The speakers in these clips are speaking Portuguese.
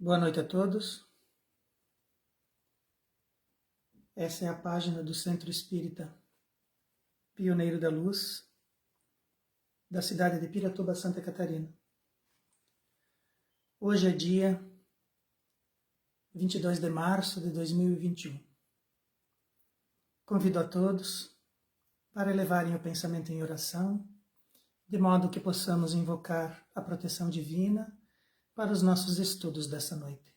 Boa noite a todos. Essa é a página do Centro Espírita Pioneiro da Luz, da cidade de Piratuba, Santa Catarina. Hoje é dia 22 de março de 2021. Convido a todos para elevarem o pensamento em oração, de modo que possamos invocar a proteção divina para os nossos estudos dessa noite.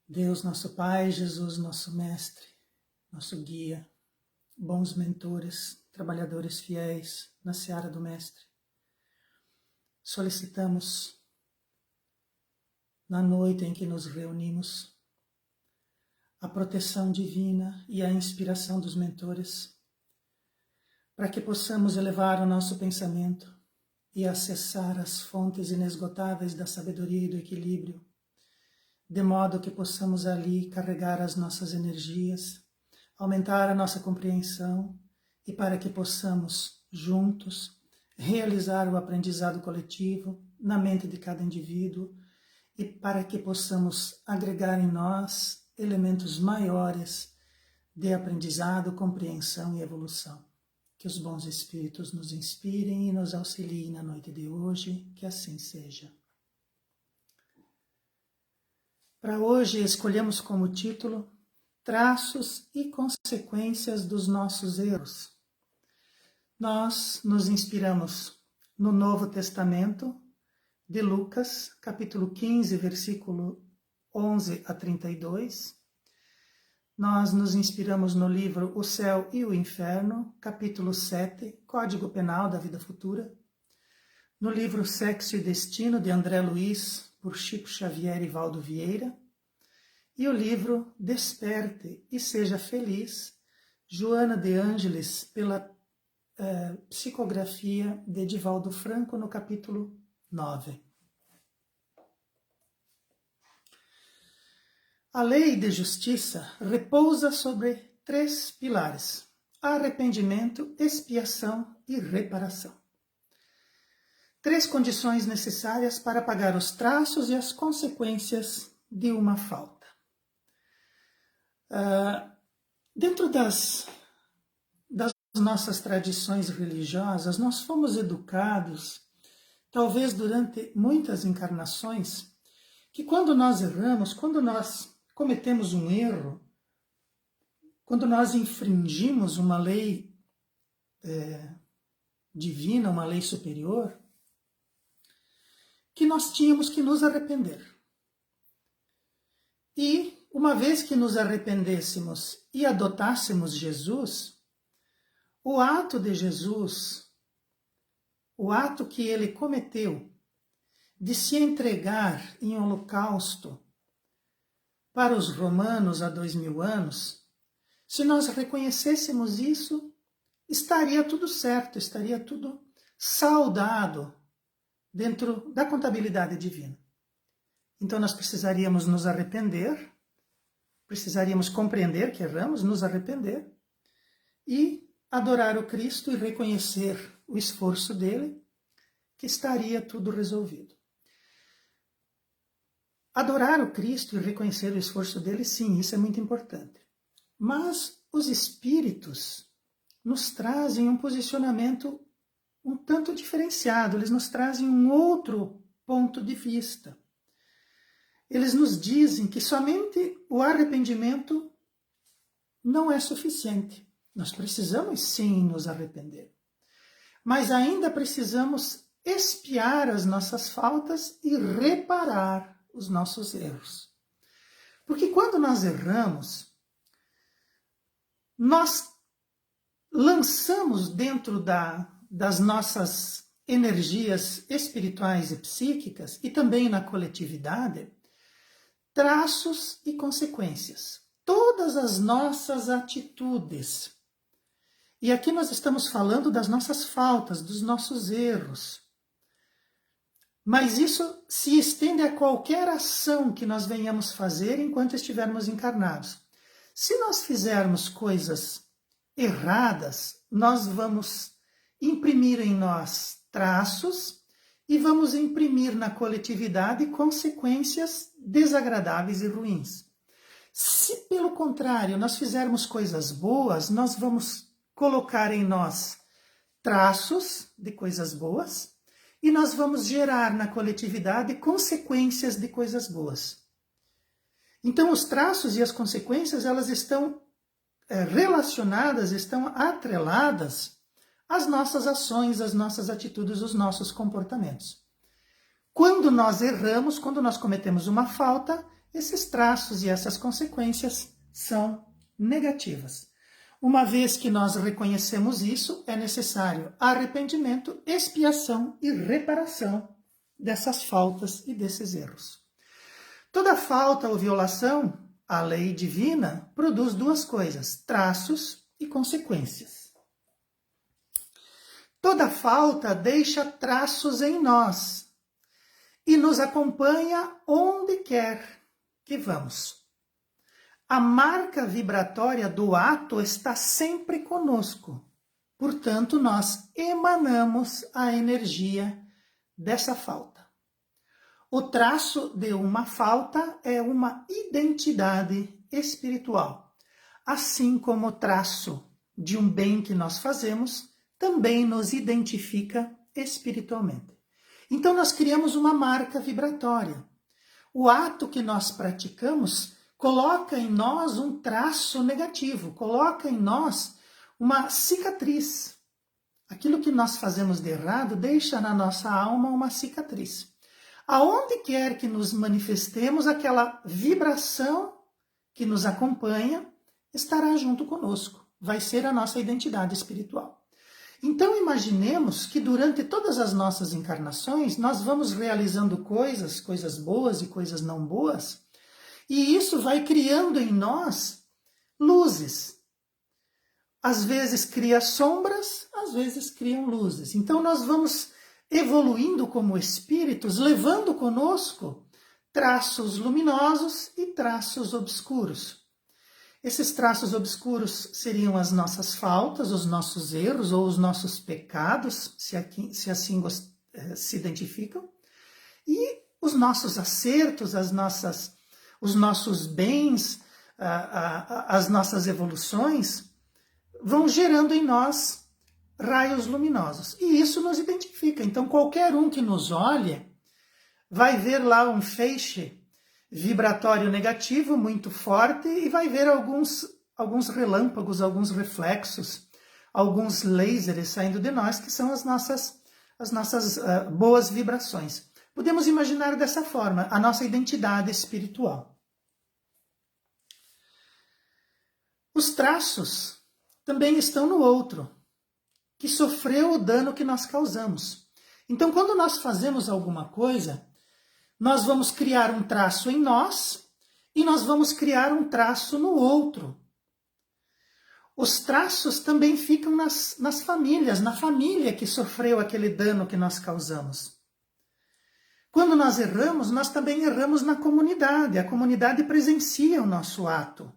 Deus, nosso Pai, Jesus, nosso Mestre, nosso Guia, bons mentores, trabalhadores fiéis na seara do Mestre, solicitamos, na noite em que nos reunimos, a proteção divina e a inspiração dos mentores, para que possamos elevar o nosso pensamento e acessar as fontes inesgotáveis da sabedoria e do equilíbrio, de modo que possamos ali carregar as nossas energias, aumentar a nossa compreensão e para que possamos, juntos, realizar o aprendizado coletivo na mente de cada indivíduo e para que possamos agregar em nós elementos maiores de aprendizado, compreensão e evolução. Que os bons espíritos nos inspirem e nos auxiliem na noite de hoje, que assim seja. Para hoje, escolhemos como título Traços e consequências dos nossos erros. Nós nos inspiramos no Novo Testamento, de Lucas, capítulo 15, versículo 11 a 32. Nós nos inspiramos no livro O Céu e o Inferno, capítulo 7, Código Penal da Vida Futura. No livro Sexo e Destino, de André Luiz, por Chico Xavier e Valdo Vieira, e o livro Desperte e Seja Feliz, Joana de Ângeles, pela psicografia de Divaldo Franco, no capítulo 9. A lei de justiça repousa sobre 3 pilares: arrependimento, expiação e reparação. 3 condições necessárias para pagar os traços e as consequências de uma falta. Dentro das nossas tradições religiosas, nós fomos educados, talvez durante muitas encarnações, que quando nós erramos, quando nós cometemos um erro, quando nós infringimos uma lei divina, uma lei superior, que nós tínhamos que nos arrepender. E, uma vez que nos arrependêssemos e adotássemos Jesus, o ato de Jesus, o ato que ele cometeu de se entregar em holocausto para os romanos há 2000 anos, se nós reconhecêssemos isso, estaria tudo certo, estaria tudo saudado dentro da contabilidade divina. Então nós precisaríamos nos arrepender, precisaríamos compreender que erramos, nos arrepender e adorar o Cristo e reconhecer o esforço dele, que estaria tudo resolvido. Adorar o Cristo e reconhecer o esforço dele, sim, isso é muito importante. Mas os espíritos nos trazem um posicionamento um tanto diferenciado, eles nos trazem um outro ponto de vista. Eles nos dizem que somente o arrependimento não é suficiente. Nós precisamos sim nos arrepender. Mas ainda precisamos expiar as nossas faltas e reparar os nossos erros. Porque quando nós erramos, nós lançamos dentro das nossas energias espirituais e psíquicas, e também na coletividade, traços e consequências. Todas as nossas atitudes. E aqui nós estamos falando das nossas faltas, dos nossos erros. Mas isso se estende a qualquer ação que nós venhamos fazer enquanto estivermos encarnados. Se nós fizermos coisas erradas, nós vamos imprimir em nós traços e vamos imprimir na coletividade consequências desagradáveis e ruins. Se, pelo contrário, nós fizermos coisas boas, nós vamos colocar em nós traços de coisas boas e nós vamos gerar na coletividade consequências de coisas boas. Então, os traços e as consequências, elas estão relacionadas, estão atreladas às nossas ações, às nossas atitudes, os nossos comportamentos. Quando nós erramos, quando nós cometemos uma falta, esses traços e essas consequências são negativas. Uma vez que nós reconhecemos isso, é necessário arrependimento, expiação e reparação dessas faltas e desses erros. Toda falta ou violação à lei divina produz duas coisas, traços e consequências. Toda falta deixa traços em nós e nos acompanha onde quer que vamos. A marca vibratória do ato está sempre conosco. Portanto, nós emanamos a energia dessa falta. O traço de uma falta é uma identidade espiritual. Assim como o traço de um bem que nós fazemos também nos identifica espiritualmente. Então, nós criamos uma marca vibratória. O ato que nós praticamos coloca em nós um traço negativo, coloca em nós uma cicatriz. Aquilo que nós fazemos de errado deixa na nossa alma uma cicatriz. Aonde quer que nos manifestemos, aquela vibração que nos acompanha estará junto conosco. Vai ser a nossa identidade espiritual. Então imaginemos que durante todas as nossas encarnações nós vamos realizando coisas boas e coisas não boas, e isso vai criando em nós luzes. Às vezes cria sombras, às vezes criam luzes. Então nós vamos evoluindo como espíritos, levando conosco traços luminosos e traços obscuros. Esses traços obscuros seriam as nossas faltas, os nossos erros ou os nossos pecados, se assim se identificam, e os nossos acertos, os nossos bens, as nossas evoluções, vão gerando em nós raios luminosos. E isso nos identifica. Então, qualquer um que nos olhe vai ver lá um feixe vibratório negativo muito forte e vai ver alguns relâmpagos, alguns reflexos, alguns lasers saindo de nós, que são as nossas boas vibrações. Podemos imaginar dessa forma a nossa identidade espiritual. Os traços também estão no outro, que sofreu o dano que nós causamos. Então, quando nós fazemos alguma coisa, nós vamos criar um traço em nós e nós vamos criar um traço no outro. Os traços também ficam nas famílias, na família que sofreu aquele dano que nós causamos. Quando nós erramos, nós também erramos na comunidade. A comunidade presencia o nosso ato.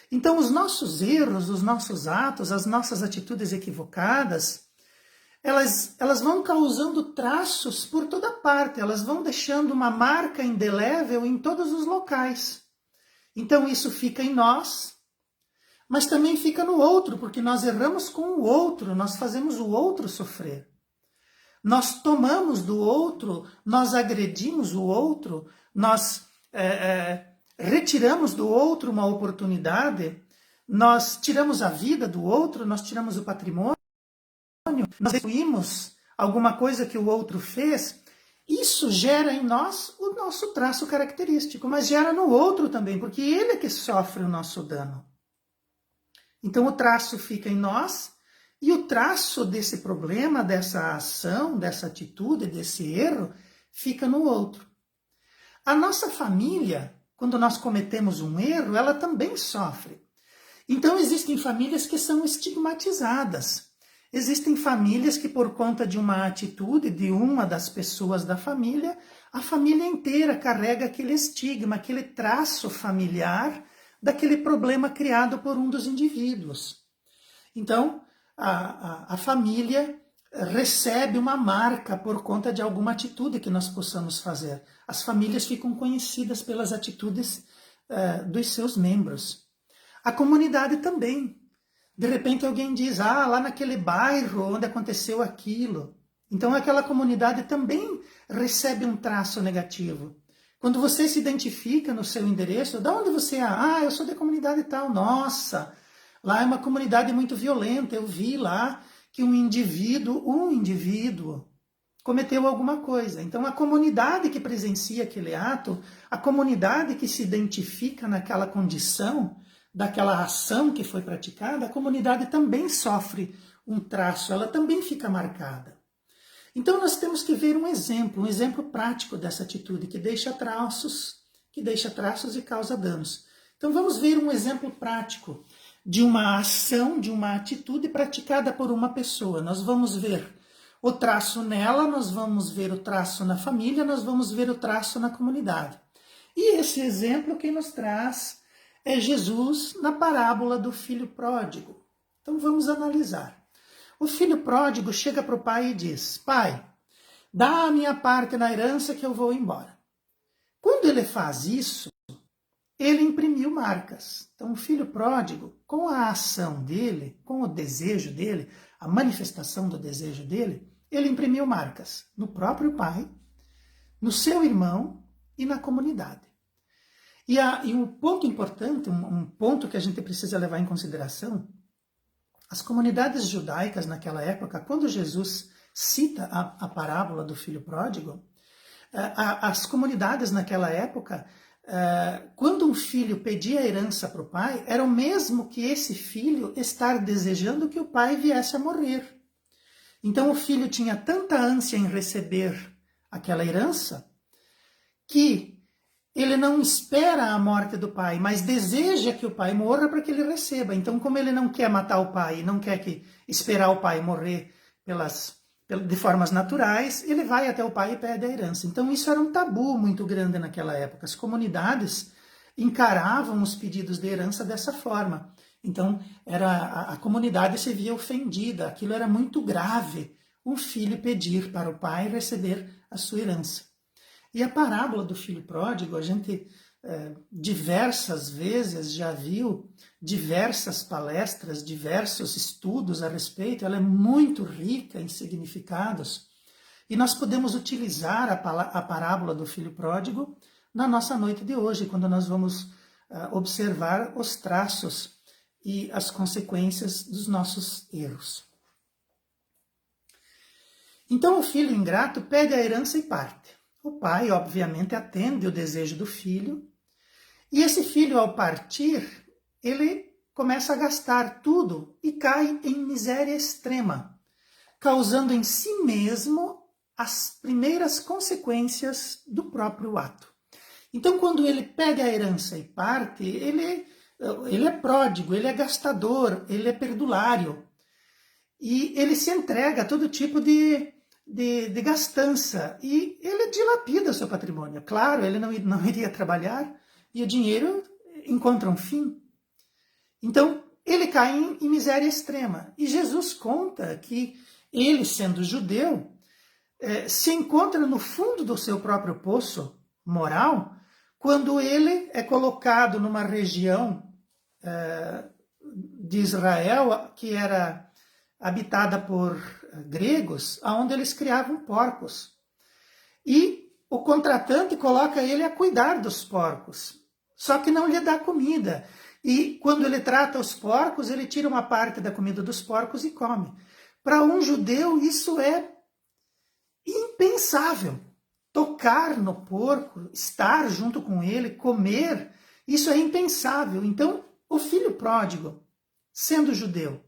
Então, os nossos erros, os nossos atos, as nossas atitudes equivocadas, elas vão causando traços por toda parte, elas vão deixando uma marca indelével em todos os locais. Então, isso fica em nós, mas também fica no outro, porque nós erramos com o outro, nós fazemos o outro sofrer. Nós tomamos do outro, nós agredimos o outro, nós retiramos do outro uma oportunidade, nós tiramos a vida do outro, nós tiramos o patrimônio, nós destruímos alguma coisa que o outro fez. Isso gera em nós o nosso traço característico, mas gera no outro também, porque ele é que sofre o nosso dano. Então o traço fica em nós, e o traço desse problema, dessa ação, dessa atitude, desse erro, fica no outro. A nossa família, quando nós cometemos um erro, ela também sofre. Então existem famílias que são estigmatizadas. Existem famílias que, por conta de uma atitude de uma das pessoas da família, a família inteira carrega aquele estigma, aquele traço familiar daquele problema criado por um dos indivíduos. Então, a família recebe uma marca por conta de alguma atitude que nós possamos fazer. As famílias ficam conhecidas pelas atitudes dos seus membros. A comunidade também. De repente alguém diz, lá naquele bairro onde aconteceu aquilo. Então aquela comunidade também recebe um traço negativo. Quando você se identifica no seu endereço, de onde você é? Eu sou da comunidade tal. Nossa, lá é uma comunidade muito violenta. Eu vi lá que um indivíduo cometeu alguma coisa. Então a comunidade que presencia aquele ato, a comunidade que se identifica naquela condição, daquela ação que foi praticada, a comunidade também sofre um traço, ela também fica marcada. Então nós temos que ver um exemplo prático dessa atitude que deixa traços e causa danos. Então vamos ver um exemplo prático de uma ação, de uma atitude praticada por uma pessoa. Nós vamos ver o traço nela, nós vamos ver o traço na família, nós vamos ver o traço na comunidade. E esse exemplo quem nos traz é Jesus na parábola do filho pródigo. Então vamos analisar. O filho pródigo chega para o pai e diz, pai, dá a minha parte na herança que eu vou embora. Quando ele faz isso, ele imprimiu marcas. Então o filho pródigo, com a ação dele, com o desejo dele, a manifestação do desejo dele, ele imprimiu marcas no próprio pai, no seu irmão e na comunidade. E um ponto importante, um ponto que a gente precisa levar em consideração, as comunidades judaicas naquela época, quando Jesus cita a parábola do filho pródigo, as comunidades naquela época, quando um filho pedia herança para o pai, era o mesmo que esse filho estar desejando que o pai viesse a morrer. Então o filho tinha tanta ânsia em receber aquela herança que ele não espera a morte do pai, mas deseja que o pai morra para que ele receba. Então, como ele não quer matar o pai, não quer esperar o pai morrer de formas naturais, ele vai até o pai e pede a herança. Então, isso era um tabu muito grande naquela época. As comunidades encaravam os pedidos de herança dessa forma. Então, a comunidade se via ofendida, aquilo era muito grave, um filho pedir para o pai receber a sua herança. E a parábola do filho pródigo, a gente diversas vezes já viu diversas palestras, diversos estudos a respeito, ela é muito rica em significados, e nós podemos utilizar a parábola do filho pródigo na nossa noite de hoje, quando nós vamos observar os traços e as consequências dos nossos erros. Então o filho ingrato pede a herança e parte. O pai, obviamente, atende o desejo do filho, e esse filho, ao partir, ele começa a gastar tudo e cai em miséria extrema, causando em si mesmo as primeiras consequências do próprio ato. Então, quando ele pede a herança e parte, ele é pródigo, ele é gastador, ele é perdulário, e ele se entrega a todo tipo de gastança, e ele dilapida o seu patrimônio. Claro, ele não iria trabalhar e o dinheiro encontra um fim. Então, ele cai em miséria extrema. E Jesus conta que ele, sendo judeu, se encontra no fundo do seu próprio poço moral, quando ele é colocado numa região de Israel que era habitada por gregos, onde eles criavam porcos. E o contratante coloca ele a cuidar dos porcos, só que não lhe dá comida. E quando ele trata os porcos, ele tira uma parte da comida dos porcos e come. Para um judeu, isso é impensável. Tocar no porco, estar junto com ele, comer, isso é impensável. Então, o filho pródigo, sendo judeu,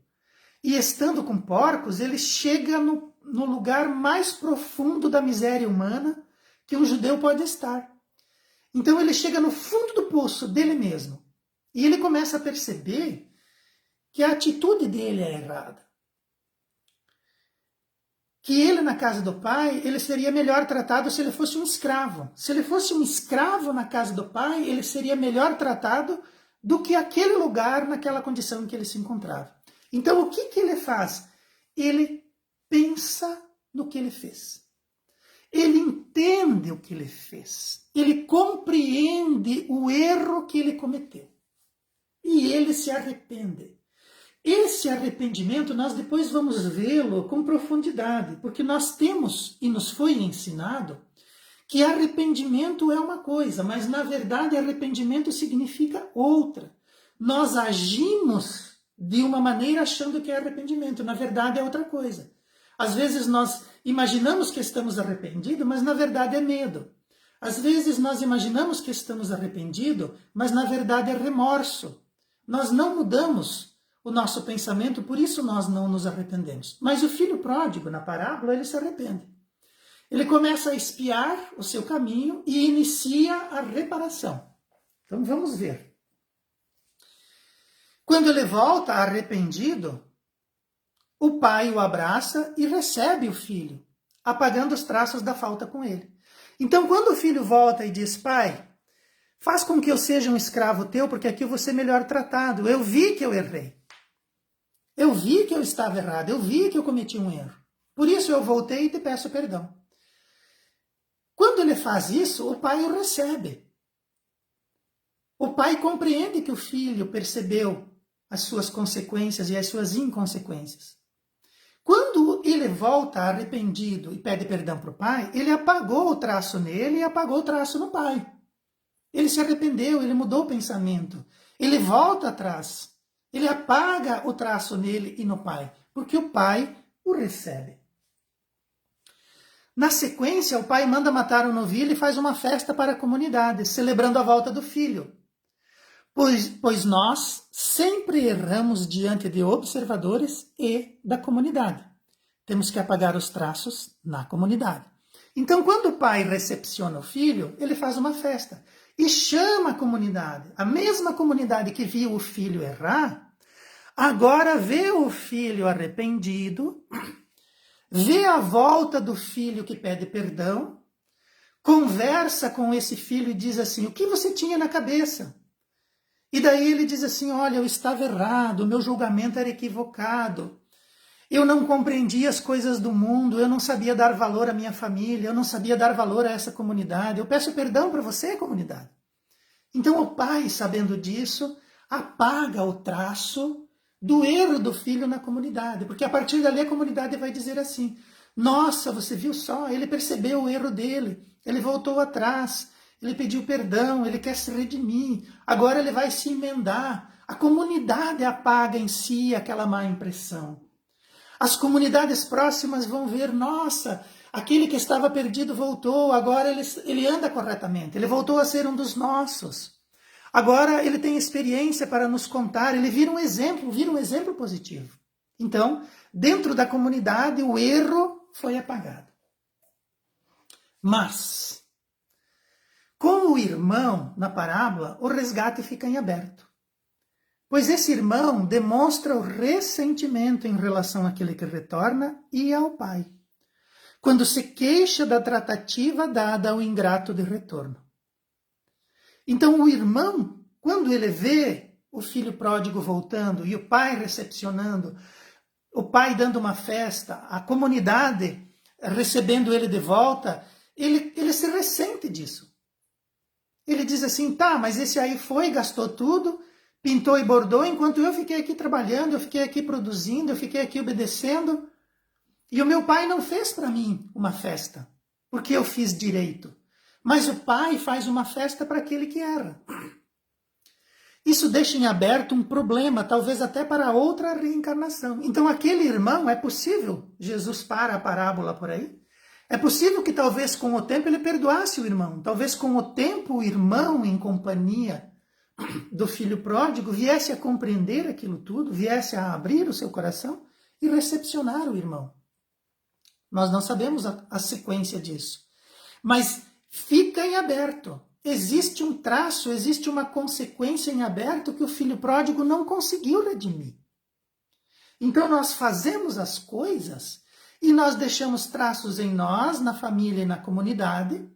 e estando com porcos, ele chega no lugar mais profundo da miséria humana que um judeu pode estar. Então ele chega no fundo do poço dele mesmo. E ele começa a perceber que a atitude dele é errada. Que ele, na casa do pai, ele seria melhor tratado se ele fosse um escravo. Se ele fosse um escravo na casa do pai, ele seria melhor tratado do que aquele lugar, naquela condição em que ele se encontrava. Então, o que ele faz? Ele pensa no que ele fez. Ele entende o que ele fez. Ele compreende o erro que ele cometeu. E ele se arrepende. Esse arrependimento nós depois vamos vê-lo com profundidade, porque nós temos e nos foi ensinado que arrependimento é uma coisa, mas na verdade arrependimento significa outra. Nós agimos de uma maneira achando que é arrependimento, na verdade é outra coisa. Às vezes nós imaginamos que estamos arrependidos, mas na verdade é medo. Às vezes nós imaginamos que estamos arrependidos, mas na verdade é remorso. Nós não mudamos o nosso pensamento, por isso nós não nos arrependemos. Mas o filho pródigo, na parábola, ele se arrepende. Ele começa a espiar o seu caminho e inicia a reparação. Então vamos ver. Quando ele volta arrependido, o pai o abraça e recebe o filho, apagando os traços da falta com ele. Então quando o filho volta e diz, pai, faz com que eu seja um escravo teu, porque aqui eu vou ser melhor tratado. Eu vi que eu errei. Eu vi que eu estava errado. Eu vi que eu cometi um erro. Por isso eu voltei e te peço perdão. Quando ele faz isso, o pai o recebe. O pai compreende que o filho percebeu as suas consequências e as suas inconsequências. Quando ele volta arrependido e pede perdão para o pai, ele apagou o traço nele e apagou o traço no pai. Ele se arrependeu, ele mudou o pensamento. Ele volta atrás. Ele apaga o traço nele e no pai, porque o pai o recebe. Na sequência, o pai manda matar um novilho e faz uma festa para a comunidade, celebrando a volta do filho. Pois nós sempre erramos diante de observadores e da comunidade. Temos que apagar os traços na comunidade. Então, quando o pai recepciona o filho, ele faz uma festa e chama a comunidade. A mesma comunidade que viu o filho errar, agora vê o filho arrependido, vê a volta do filho que pede perdão, conversa com esse filho e diz assim, o que você tinha na cabeça? E daí ele diz assim, olha, eu estava errado, o meu julgamento era equivocado, eu não compreendia as coisas do mundo, eu não sabia dar valor à minha família, eu não sabia dar valor a essa comunidade, eu peço perdão para você, comunidade. Então o pai, sabendo disso, apaga o traço do erro do filho na comunidade, porque a partir dali a comunidade vai dizer assim, nossa, você viu só, ele percebeu o erro dele, ele voltou atrás, ele pediu perdão, ele quer se redimir, agora ele vai se emendar. A comunidade apaga em si aquela má impressão. As comunidades próximas vão ver, nossa, aquele que estava perdido voltou, agora ele anda corretamente, ele voltou a ser um dos nossos. Agora ele tem experiência para nos contar, ele vira um exemplo positivo. Então, dentro da comunidade, o erro foi apagado. Mas, com o irmão, na parábola, o resgate fica em aberto. Pois esse irmão demonstra o ressentimento em relação àquele que retorna e ao pai, quando se queixa da tratativa dada ao ingrato de retorno. Então o irmão, quando ele vê o filho pródigo voltando e o pai recepcionando, o pai dando uma festa, a comunidade recebendo ele de volta, ele se ressente disso. Ele diz assim, tá, mas esse aí foi, gastou tudo, pintou e bordou, enquanto eu fiquei aqui trabalhando, eu fiquei aqui produzindo, eu fiquei aqui obedecendo, e o meu pai não fez para mim uma festa, porque eu fiz direito. Mas o pai faz uma festa para aquele que erra. Isso deixa em aberto um problema, talvez até para outra reencarnação. Então aquele irmão, é possível, Jesus para a parábola por aí, é possível que talvez com o tempo ele perdoasse o irmão. Talvez com o tempo o irmão, em companhia do filho pródigo, viesse a compreender aquilo tudo, viesse a abrir o seu coração e recepcionar o irmão. Nós não sabemos a sequência disso. Mas fica em aberto. Existe um traço, existe uma consequência em aberto que o filho pródigo não conseguiu redimir. Então nós fazemos as coisas e nós deixamos traços em nós, na família e na comunidade,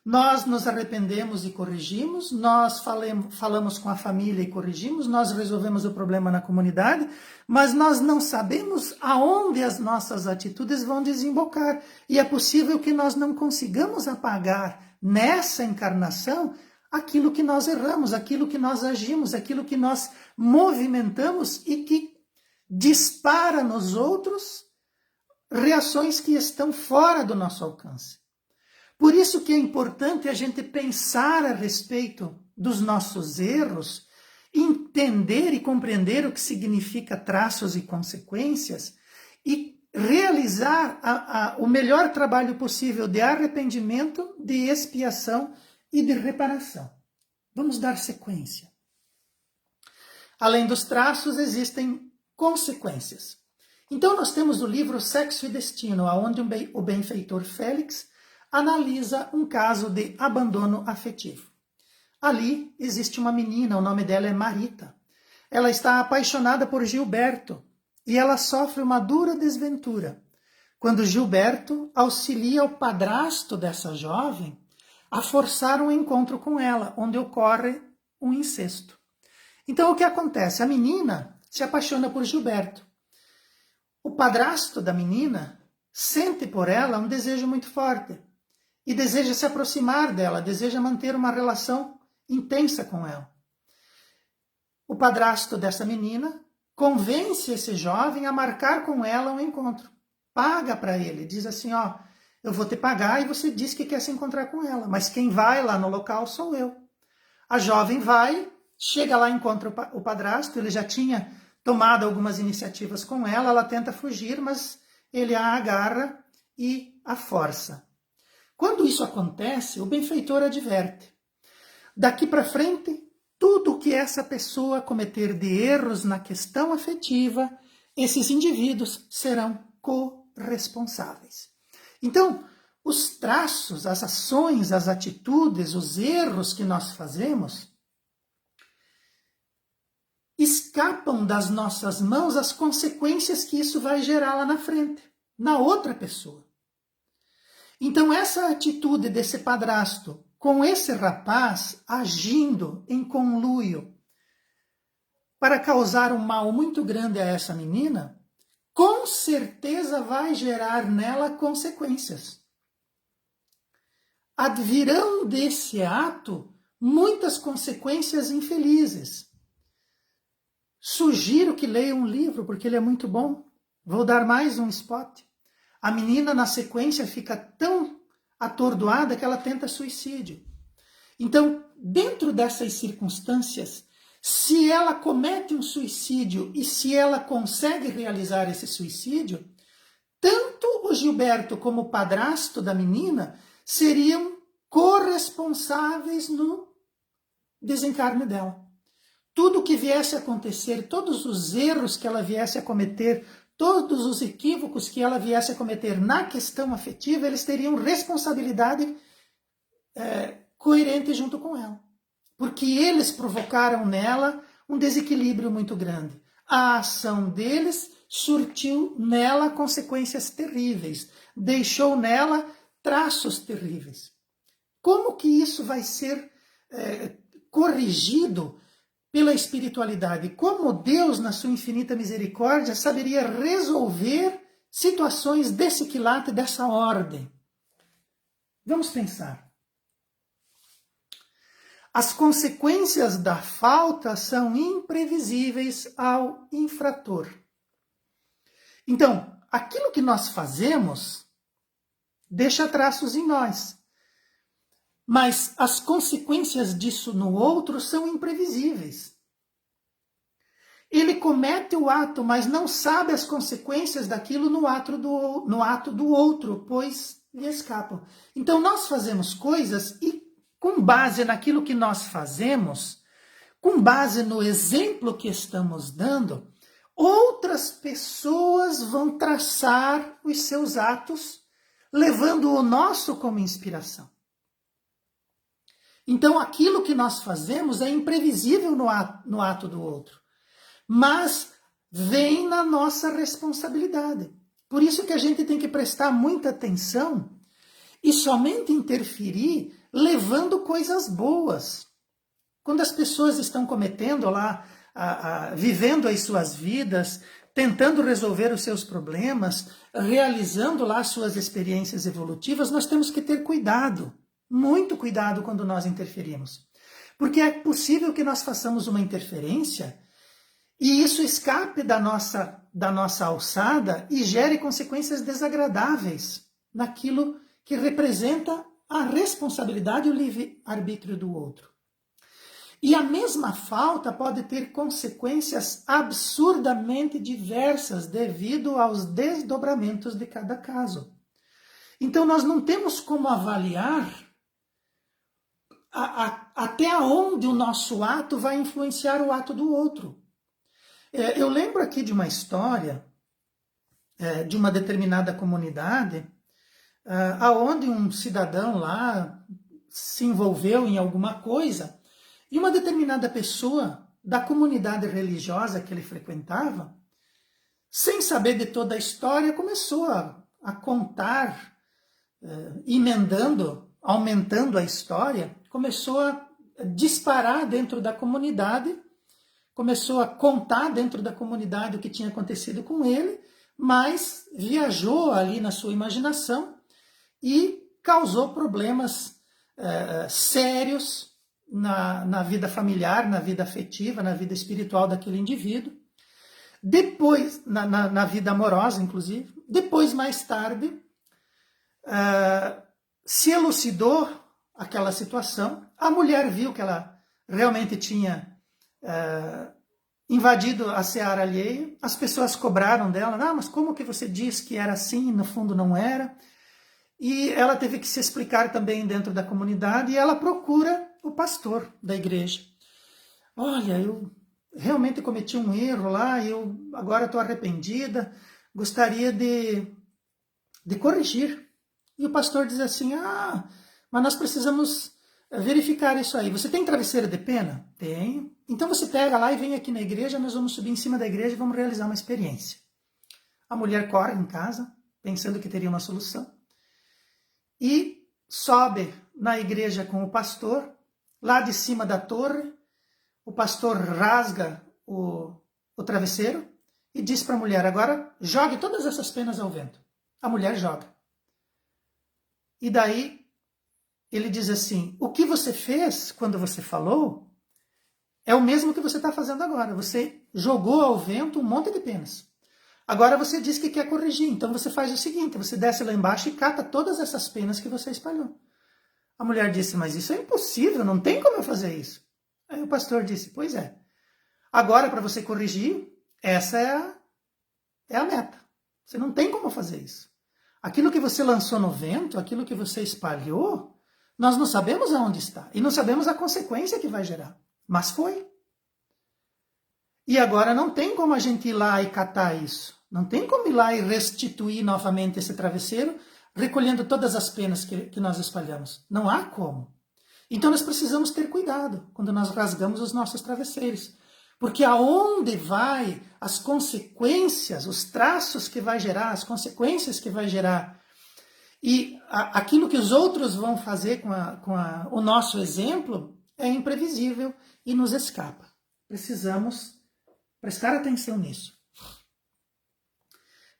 Nós nos arrependemos e corrigimos, nós falamos com a família e corrigimos, nós resolvemos o problema na comunidade, mas nós não sabemos aonde as nossas atitudes vão desembocar. E é possível que nós não consigamos apagar nessa encarnação aquilo que nós erramos, aquilo que nós agimos, aquilo que nós movimentamos e que dispara nos outros reações que estão fora do nosso alcance. Por isso que é importante a gente pensar a respeito dos nossos erros, entender e compreender o que significa traços e consequências e realizar o melhor trabalho possível de arrependimento, de expiação e de reparação. Vamos dar sequência. Além dos traços, existem consequências. Então nós temos o livro Sexo e Destino, onde o benfeitor Félix analisa um caso de abandono afetivo. Ali existe uma menina, o nome dela é Marita. Ela está apaixonada por Gilberto e ela sofre uma dura desventura quando Gilberto auxilia o padrasto dessa jovem a forçar um encontro com ela, onde ocorre um incesto. Então o que acontece? A menina se apaixona por Gilberto. O padrasto da menina sente por ela um desejo muito forte e deseja se aproximar dela, deseja manter uma relação intensa com ela. O padrasto dessa menina convence esse jovem a marcar com ela um encontro. Paga para ele, diz assim, eu vou te pagar e você diz que quer se encontrar com ela, mas quem vai lá no local sou eu. A jovem vai, chega lá, encontra o padrasto, ele já tinha tomado algumas iniciativas com ela, ela tenta fugir, mas ele a agarra e a força. Quando isso acontece, o benfeitor adverte. Daqui para frente, tudo que essa pessoa cometer de erros na questão afetiva, esses indivíduos serão corresponsáveis. Então, os traços, as ações, as atitudes, os erros que nós fazemos, escapam das nossas mãos as consequências que isso vai gerar lá na frente, na outra pessoa. Então essa atitude desse padrasto com esse rapaz agindo em conluio para causar um mal muito grande a essa menina, com certeza vai gerar nela consequências. Advirão desse ato muitas consequências infelizes. Sugiro que leia um livro, porque ele é muito bom. Vou dar mais um spot. A menina, na sequência, fica tão atordoada que ela tenta suicídio. Então, dentro dessas circunstâncias, se ela comete um suicídio e se ela consegue realizar esse suicídio, tanto o Gilberto como o padrasto da menina seriam corresponsáveis no desencarne dela. Tudo que viesse a acontecer, todos os erros que ela viesse a cometer, todos os equívocos que ela viesse a cometer na questão afetiva, eles teriam responsabilidade coerente junto com ela. Porque eles provocaram nela um desequilíbrio muito grande. A ação deles surtiu nela consequências terríveis, deixou nela traços terríveis. Como que isso vai ser corrigido pela espiritualidade? Como Deus, na sua infinita misericórdia, saberia resolver situações desse quilate, dessa ordem? Vamos pensar. As consequências da falta são imprevisíveis ao infrator. Então, aquilo que nós fazemos deixa traços em nós. Mas as consequências disso no outro são imprevisíveis. Ele comete o ato, mas não sabe as consequências daquilo no ato do outro, pois lhe escapam. Então nós fazemos coisas e, com base naquilo que nós fazemos, com base no exemplo que estamos dando, outras pessoas vão traçar os seus atos, levando o nosso como inspiração. Então, aquilo que nós fazemos é imprevisível no ato do outro, mas vem na nossa responsabilidade. Por isso que a gente tem que prestar muita atenção e somente interferir levando coisas boas. Quando as pessoas estão cometendo lá, vivendo as suas vidas, tentando resolver os seus problemas, realizando lá suas experiências evolutivas, nós temos que ter cuidado, muito cuidado quando nós interferimos. Porque é possível que nós façamos uma interferência e isso escape da nossa alçada e gere consequências desagradáveis naquilo que representa a responsabilidade e o livre-arbítrio do outro. E a mesma falta pode ter consequências absurdamente diversas devido aos desdobramentos de cada caso. Então nós não temos como avaliar até onde o nosso ato vai influenciar o ato do outro. Eu lembro aqui de uma história de uma determinada comunidade aonde um cidadão lá se envolveu em alguma coisa e uma determinada pessoa da comunidade religiosa que ele frequentava, sem saber de toda a história, começou a contar, emendando, aumentando a história, começou a disparar dentro da comunidade, começou a contar dentro da comunidade o que tinha acontecido com ele, mas viajou ali na sua imaginação e causou problemas sérios na vida familiar, na vida afetiva, na vida espiritual daquele indivíduo. Depois, na vida amorosa, inclusive. Depois, mais tarde, se elucidou aquela situação. A mulher viu que ela realmente tinha invadido a seara alheia. As pessoas cobraram dela. Ah, mas como que você diz que era assim e no fundo não era? E ela teve que se explicar também dentro da comunidade e ela procura o pastor da igreja. Olha, eu realmente cometi um erro lá, eu agora estou arrependida, gostaria de corrigir. E o pastor diz assim, mas nós precisamos verificar isso aí. Você tem travesseiro de pena? Tenho. Então você pega lá e vem aqui na igreja, nós vamos subir em cima da igreja e vamos realizar uma experiência. A mulher corre em casa, pensando que teria uma solução, e sobe na igreja com o pastor. Lá de cima da torre, o pastor rasga o travesseiro e diz para a mulher, agora jogue todas essas penas ao vento. A mulher joga. E daí ele diz assim, o que você fez quando você falou é o mesmo que você está fazendo agora. Você jogou ao vento um monte de penas. Agora você diz que quer corrigir, então você faz o seguinte, você desce lá embaixo e cata todas essas penas que você espalhou. A mulher disse, mas isso é impossível, não tem como eu fazer isso. Aí o pastor disse, pois é. Agora, para você corrigir, essa é a meta. Você não tem como fazer isso. Aquilo que você lançou no vento, aquilo que você espalhou, nós não sabemos aonde está. E não sabemos a consequência que vai gerar. Mas foi. E agora não tem como a gente ir lá e catar isso. Não tem como ir lá e restituir novamente esse travesseiro, recolhendo todas as penas que nós espalhamos. Não há como. Então nós precisamos ter cuidado quando nós rasgamos os nossos travesseiros. Porque aonde vai as consequências, os traços que vai gerar, as consequências que vai gerar, e aquilo que os outros vão fazer com o nosso exemplo, é imprevisível e nos escapa. Precisamos prestar atenção nisso.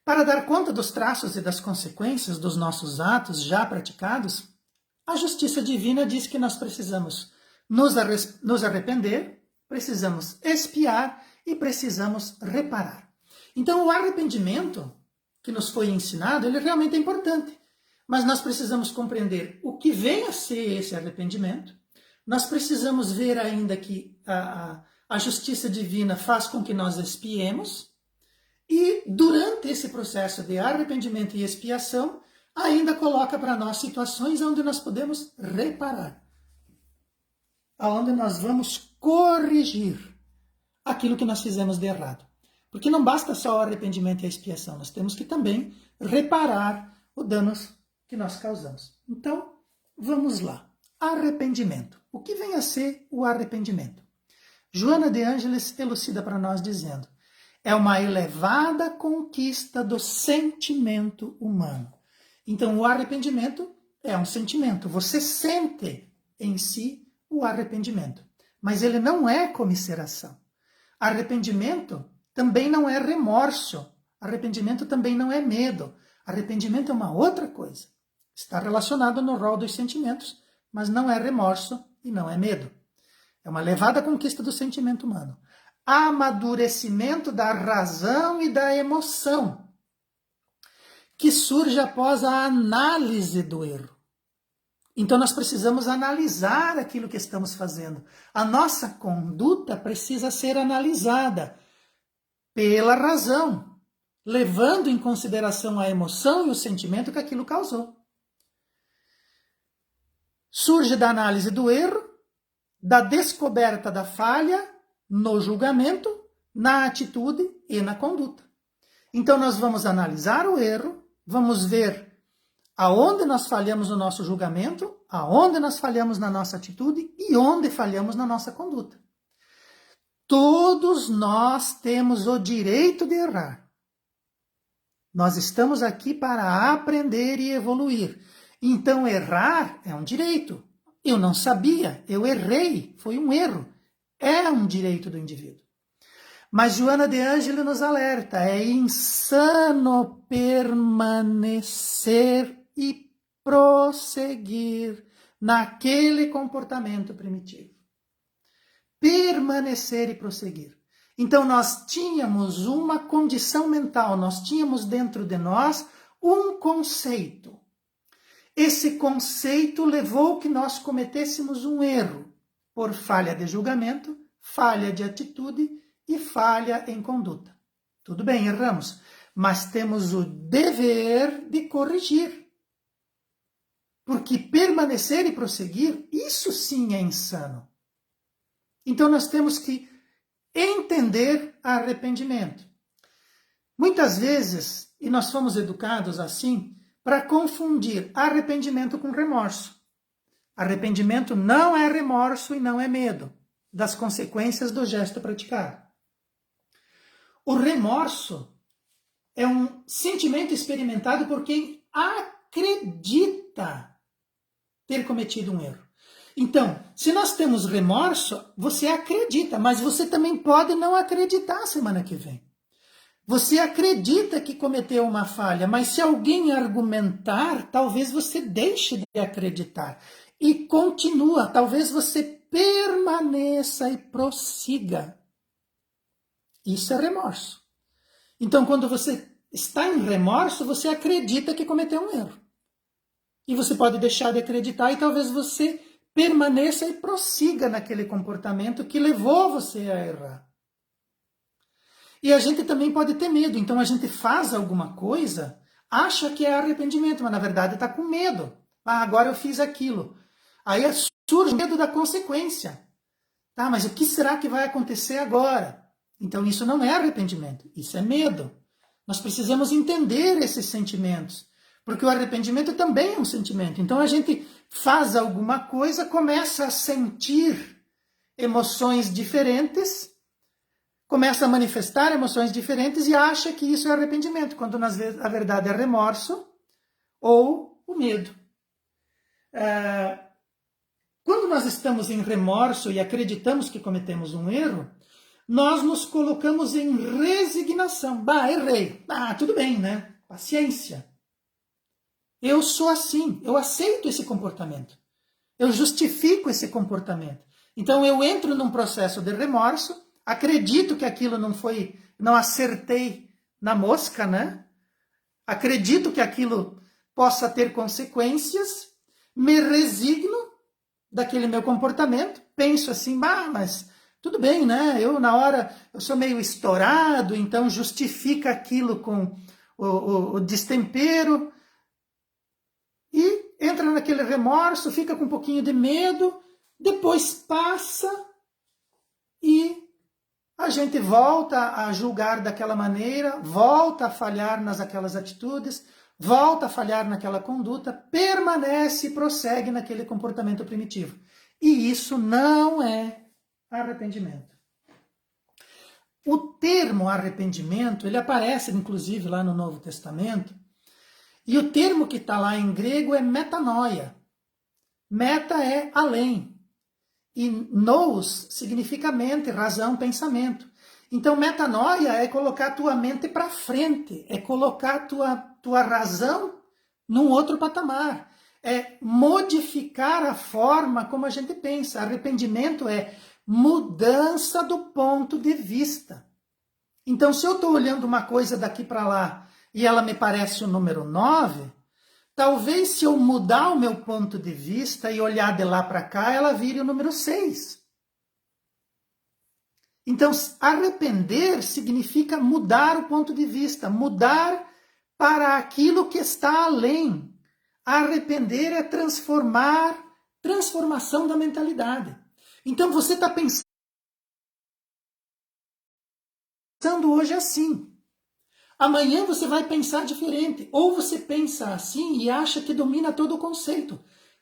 Para dar conta dos traços e das consequências dos nossos atos já praticados, a justiça divina diz que nós precisamos nos arrepender, precisamos expiar e precisamos reparar. Então o arrependimento que nos foi ensinado, ele realmente é importante, mas nós precisamos compreender o que vem a ser esse arrependimento, nós precisamos ver ainda que a justiça divina faz com que nós expiemos, e durante esse processo de arrependimento e expiação, ainda coloca para nós situações onde nós podemos reparar, onde nós vamos corrigir aquilo que nós fizemos de errado. Porque não basta só o arrependimento e a expiação, nós temos que também reparar os danos que nós causamos. Então, vamos lá. Arrependimento. O que vem a ser o arrependimento? Joana de Ângeles elucida para nós dizendo, é uma elevada conquista do sentimento humano. Então, o arrependimento é um sentimento. Você sente em si o arrependimento. Mas ele não é comiseração. Arrependimento também não é remorso. Arrependimento também não é medo. Arrependimento é uma outra coisa. Está relacionado no rol dos sentimentos, mas não é remorso e não é medo. É uma elevada conquista do sentimento humano. Amadurecimento da razão e da emoção, que surge após a análise do erro. Então nós precisamos analisar aquilo que estamos fazendo. A nossa conduta precisa ser analisada pela razão, levando em consideração a emoção e o sentimento que aquilo causou. Surge da análise do erro, da descoberta da falha no julgamento, na atitude e na conduta. Então nós vamos analisar o erro, vamos ver aonde nós falhamos no nosso julgamento, aonde nós falhamos na nossa atitude e onde falhamos na nossa conduta. Todos nós temos o direito de errar. Nós estamos aqui para aprender e evoluir. Então errar é um direito. Eu não sabia, eu errei, foi um erro. É um direito do indivíduo. Mas Joana de Ângelo nos alerta, é insano permanecer e prosseguir naquele comportamento primitivo. Permanecer e prosseguir. Então nós tínhamos uma condição mental, nós tínhamos dentro de nós um conceito. Esse conceito levou que nós cometêssemos um erro por falha de julgamento, falha de atitude e falha em conduta. Tudo bem, erramos, mas temos o dever de corrigir. Porque permanecer e prosseguir, isso sim é insano. Então nós temos que entender arrependimento. Muitas vezes, e nós fomos educados assim, para confundir arrependimento com remorso. Arrependimento não é remorso e não é medo das consequências do gesto praticado. O remorso é um sentimento experimentado por quem acredita ter cometido um erro. Então, se nós temos remorso, você acredita, mas você também pode não acreditar semana que vem. Você acredita que cometeu uma falha, mas se alguém argumentar, talvez você deixe de acreditar e continua, talvez você permaneça e prossiga. Isso é remorso. Então, quando você está em remorso, você acredita que cometeu um erro. E você pode deixar de acreditar e talvez você permaneça e prossiga naquele comportamento que levou você a errar. E a gente também pode ter medo. Então a gente faz alguma coisa, acha que é arrependimento, mas na verdade está com medo. Ah, agora eu fiz aquilo. Aí surge o medo da consequência. Tá, mas o que será que vai acontecer agora? Então isso não é arrependimento, isso é medo. Nós precisamos entender esses sentimentos, porque o arrependimento também é um sentimento. Então a gente faz alguma coisa, começa a sentir emoções diferentes, começa a manifestar emoções diferentes e acha que isso é arrependimento, quando na verdade é remorso ou o medo. Quando nós estamos em remorso e acreditamos que cometemos um erro, nós nos colocamos em resignação. Bah, errei. Ah, tudo bem, né? Paciência. Eu sou assim, eu aceito esse comportamento. Eu justifico esse comportamento. Então eu entro num processo de remorso, acredito que aquilo não acertei na mosca, né? Acredito que aquilo possa ter consequências, me resigno daquele meu comportamento, penso assim, bah, mas tudo bem, né? Eu na hora, eu sou meio estourado, então justifica aquilo com o destempero e entra naquele remorso, fica com um pouquinho de medo, depois passa e a gente volta a julgar daquela maneira, volta a falhar naquelas atitudes, volta a falhar naquela conduta, permanece e prossegue naquele comportamento primitivo. E isso não é arrependimento. O termo arrependimento, ele aparece inclusive lá no Novo Testamento, E o termo que está lá em grego é metanoia. Meta é além. E nous significa mente, razão, pensamento. Então, metanoia é colocar a tua mente para frente, é colocar a tua razão num outro patamar. É modificar a forma como a gente pensa. Arrependimento é mudança do ponto de vista. Então, se eu estou olhando uma coisa daqui para lá e ela me parece o número 9, talvez se eu mudar o meu ponto de vista e olhar de lá para cá, ela vire o número 6. Então, arrepender significa mudar o ponto de vista, mudar para aquilo que está além. Arrepender é transformação da mentalidade. Então, você está pensando hoje assim. Amanhã você vai pensar diferente. Ou você pensa assim e acha que domina todo o conceito.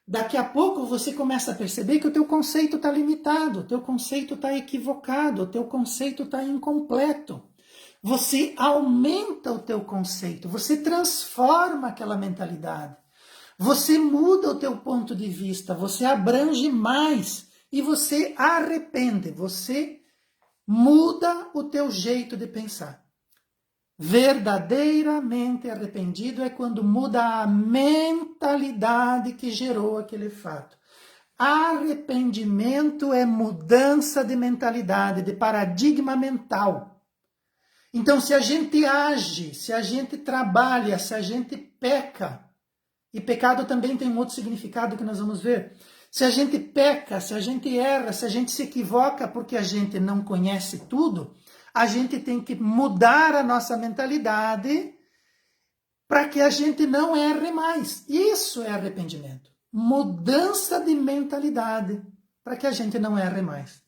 Daqui a pouco você começa a perceber que o teu conceito está limitado, o teu conceito está equivocado, o teu conceito está incompleto. Você aumenta o teu conceito, você transforma aquela mentalidade. Você muda o teu ponto de vista, você abrange mais e você arrepende, você muda o teu jeito de pensar. Verdadeiramente arrependido é quando muda a mentalidade que gerou aquele fato. Arrependimento é mudança de mentalidade, de paradigma mental. Então, se a gente age, se a gente trabalha, se a gente peca, e pecado também tem um outro significado que nós vamos ver. Se a gente peca, se a gente erra, se a gente se equivoca porque a gente não conhece tudo, a gente tem que mudar a nossa mentalidade para que a gente não erre mais. Isso é arrependimento. Mudança de mentalidade para que a gente não erre mais.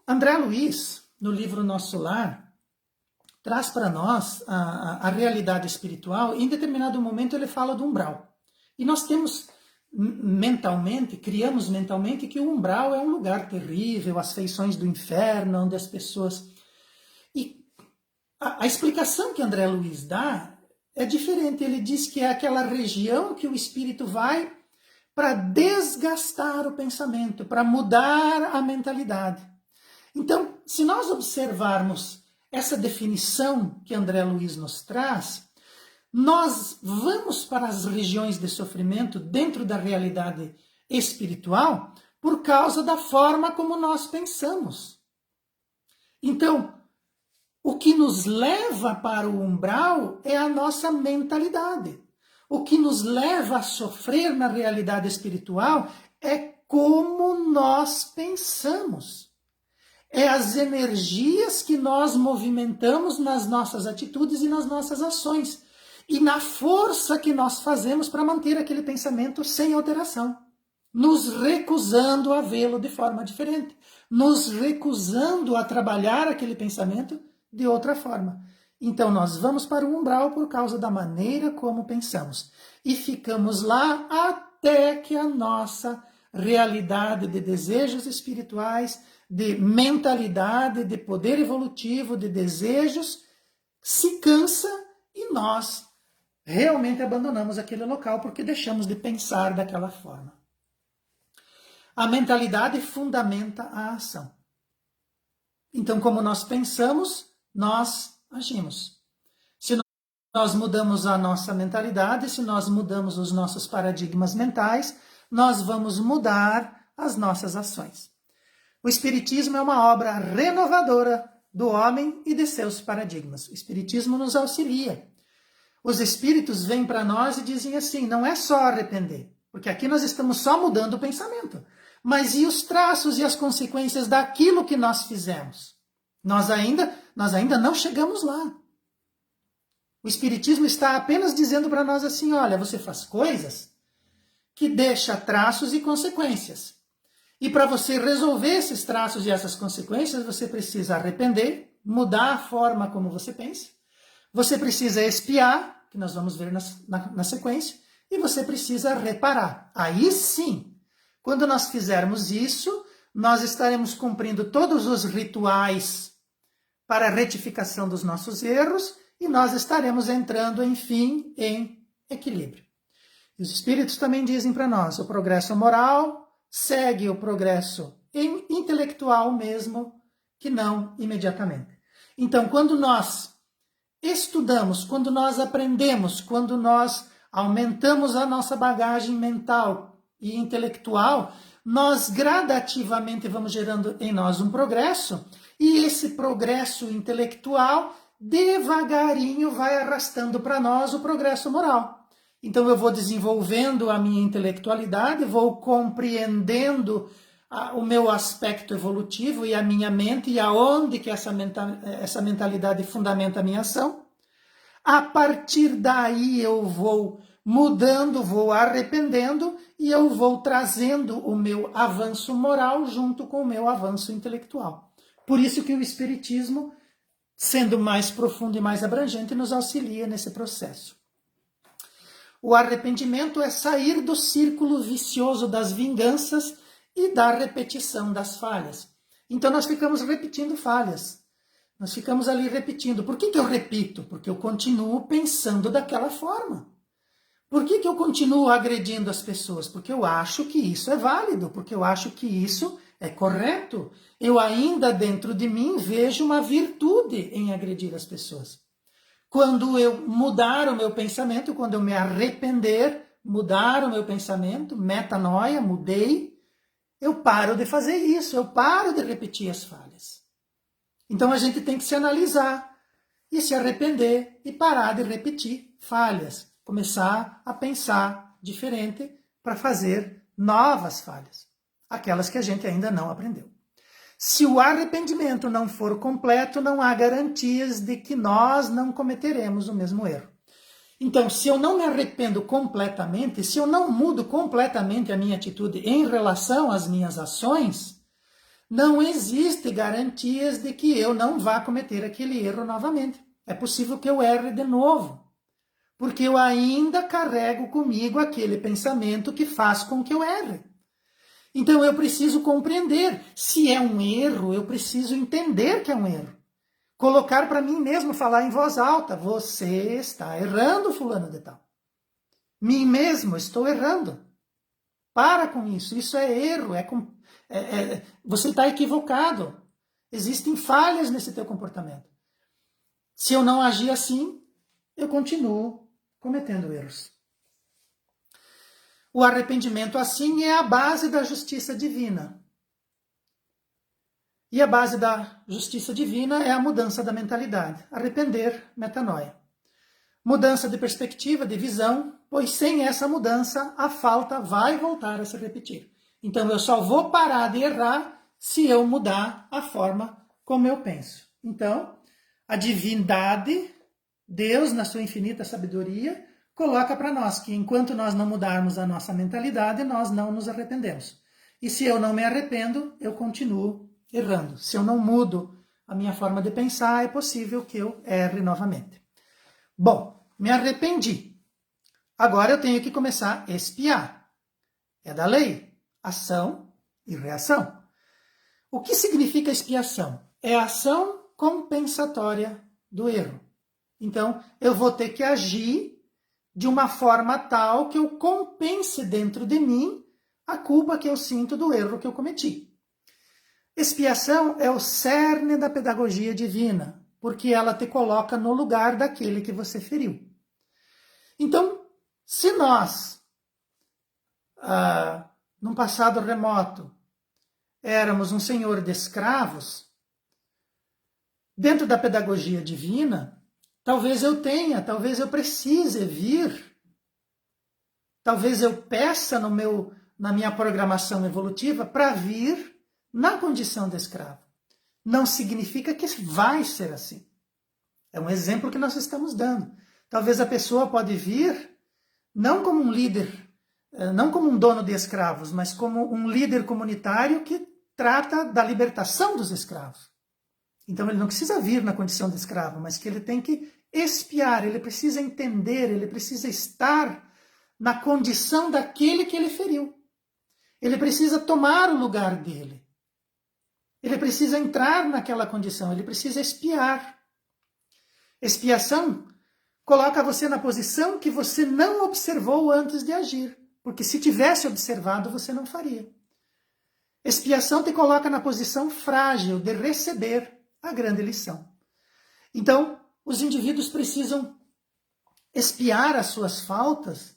André Luiz, no livro Nosso Lar, traz para nós a realidade espiritual. Em determinado momento ele fala do umbral. E nós temos mentalmente, criamos mentalmente que o umbral é um lugar terrível, as feições do inferno, onde as pessoas... E a explicação que André Luiz dá é diferente. Ele diz que é aquela região que o espírito vai para desgastar o pensamento, para mudar a mentalidade. Então, se nós observarmos essa definição que André Luiz nos traz, nós vamos para as regiões de sofrimento dentro da realidade espiritual por causa da forma como nós pensamos. Então, o que nos leva para o umbral é a nossa mentalidade. O que nos leva a sofrer na realidade espiritual é como nós pensamos. É as energias que nós movimentamos nas nossas atitudes e nas nossas ações. E na força que nós fazemos para manter aquele pensamento sem alteração. Nos recusando a vê-lo de forma diferente. Nos recusando a trabalhar aquele pensamento de outra forma. Então nós vamos para o umbral por causa da maneira como pensamos. E ficamos lá até que a nossa realidade de desejos espirituais, de mentalidade, de poder evolutivo, de desejos, se cansa e nós realmente abandonamos aquele local porque deixamos de pensar daquela forma. A mentalidade fundamenta a ação. Então, como nós pensamos, nós agimos. Se nós mudamos a nossa mentalidade, se nós mudamos os nossos paradigmas mentais, nós vamos mudar as nossas ações. O Espiritismo é uma obra renovadora do homem e de seus paradigmas. O Espiritismo nos auxilia. Os espíritos vêm para nós e dizem assim, não é só arrepender, porque aqui nós estamos só mudando o pensamento. Mas e os traços e as consequências daquilo que nós fizemos? Nós ainda não chegamos lá. O Espiritismo está apenas dizendo para nós assim, olha, você faz coisas que deixam traços e consequências. E para você resolver esses traços e essas consequências, você precisa arrepender, mudar a forma como você pensa. Você precisa expiar, que nós vamos ver na sequência, e você precisa reparar. Aí sim, quando nós fizermos isso, nós estaremos cumprindo todos os rituais para a retificação dos nossos erros e nós estaremos entrando, enfim, em equilíbrio. E os espíritos também dizem para nós, o progresso moral segue o progresso intelectual mesmo, que não imediatamente. Então, quando nós estudamos, quando nós aprendemos, quando nós aumentamos a nossa bagagem mental e intelectual, nós gradativamente vamos gerando em nós um progresso, e esse progresso intelectual devagarinho vai arrastando para nós o progresso moral. Então eu vou desenvolvendo a minha intelectualidade, vou compreendendo o meu aspecto evolutivo e a minha mente e aonde que essa mentalidade fundamenta a minha ação. A partir daí eu vou mudando, vou arrependendo e eu vou trazendo o meu avanço moral junto com o meu avanço intelectual. Por isso que o Espiritismo, sendo mais profundo e mais abrangente, nos auxilia nesse processo. O arrependimento é sair do círculo vicioso das vinganças e da repetição das falhas. Então nós ficamos repetindo falhas. Nós ficamos ali repetindo. Por que eu repito? Porque eu continuo pensando daquela forma. Por que eu continuo agredindo as pessoas? Porque eu acho que isso é válido, porque eu acho que isso é correto. Eu ainda dentro de mim vejo uma virtude em agredir as pessoas. Quando eu mudar o meu pensamento, quando eu me arrepender, mudar o meu pensamento, metanoia, mudei, eu paro de fazer isso, eu paro de repetir as falhas. Então a gente tem que se analisar e se arrepender e parar de repetir falhas. Começar a pensar diferente para fazer novas falhas, aquelas que a gente ainda não aprendeu. Se o arrependimento não for completo, não há garantias de que nós não cometeremos o mesmo erro. Então, se eu não me arrependo completamente, se eu não mudo completamente a minha atitude em relação às minhas ações, não existe garantias de que eu não vá cometer aquele erro novamente. É possível que eu erre de novo, porque eu ainda carrego comigo aquele pensamento que faz com que eu erre. Então eu preciso compreender. Se é um erro, eu preciso entender que é um erro. Colocar para mim mesmo, falar em voz alta, você está errando, fulano de tal. Mim mesmo, estou errando. Para com isso, isso é erro, você está equivocado. Existem falhas nesse teu comportamento. Se eu não agir assim, eu continuo cometendo erros. O arrependimento, assim, é a base da justiça divina. E a base da justiça divina é a mudança da mentalidade. Arrepender, metanoia. Mudança de perspectiva, de visão, pois sem essa mudança, a falta vai voltar a se repetir. Então eu só vou parar de errar se eu mudar a forma como eu penso. Então, a divindade, Deus, na sua infinita sabedoria, coloca para nós que enquanto nós não mudarmos a nossa mentalidade, nós não nos arrependemos. E se eu não me arrependo, eu continuo errando. Se eu não mudo a minha forma de pensar, é possível que eu erre novamente. Bom, me arrependi. Agora eu tenho que começar a expiar. É da lei, ação e reação. O que significa expiação? É a ação compensatória do erro. Então, eu vou ter que agir de uma forma tal que eu compense dentro de mim a culpa que eu sinto do erro que eu cometi. Expiação é o cerne da pedagogia divina, porque ela te coloca no lugar daquele que você feriu. Então, se nós, num passado remoto, éramos um senhor de escravos, dentro da pedagogia divina, talvez eu precise vir, talvez eu peça na minha programação evolutiva para vir na condição de escravo. Não significa que vai ser assim. É um exemplo que nós estamos dando. Talvez a pessoa pode vir não como um líder, não como um dono de escravos, mas como um líder comunitário que trata da libertação dos escravos. Então ele não precisa vir na condição de escravo, mas que ele tem que expiar, ele precisa entender, ele precisa estar na condição daquele que ele feriu. Ele precisa tomar o lugar dele. Ele precisa entrar naquela condição, ele precisa expiar. Expiação coloca você na posição que você não observou antes de agir, porque se tivesse observado, você não faria. Expiação te coloca na posição frágil de receber a grande lição. Então, os indivíduos precisam expiar as suas faltas,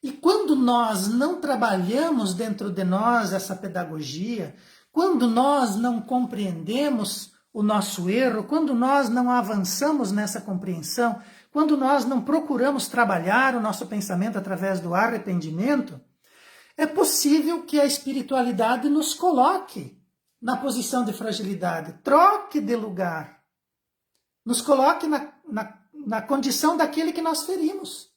e quando nós não trabalhamos dentro de nós essa pedagogia, quando nós não compreendemos o nosso erro, quando nós não avançamos nessa compreensão, quando nós não procuramos trabalhar o nosso pensamento através do arrependimento, é possível que a espiritualidade nos coloque na posição de fragilidade, troque de lugar, nos coloque na condição daquele que nós ferimos.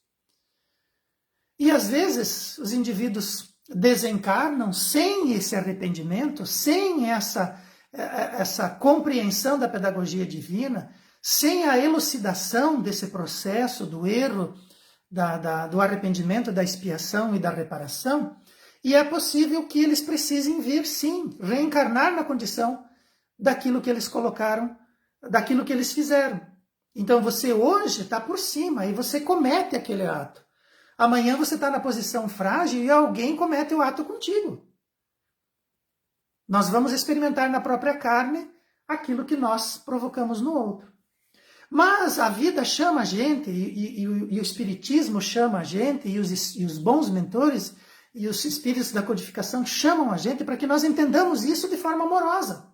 E às vezes os indivíduos desencarnam sem esse arrependimento, sem essa compreensão da pedagogia divina, sem a elucidação desse processo do erro, do arrependimento, da expiação e da reparação, e é possível que eles precisem vir, sim, reencarnar na condição daquilo que eles colocaram, daquilo que eles fizeram. Então você hoje está por cima e você comete aquele ato. Amanhã você está na posição frágil e alguém comete o ato contigo. Nós vamos experimentar na própria carne aquilo que nós provocamos no outro. Mas a vida chama a gente, e o Espiritismo chama a gente, e os bons mentores, e os espíritos da codificação chamam a gente para que nós entendamos isso de forma amorosa.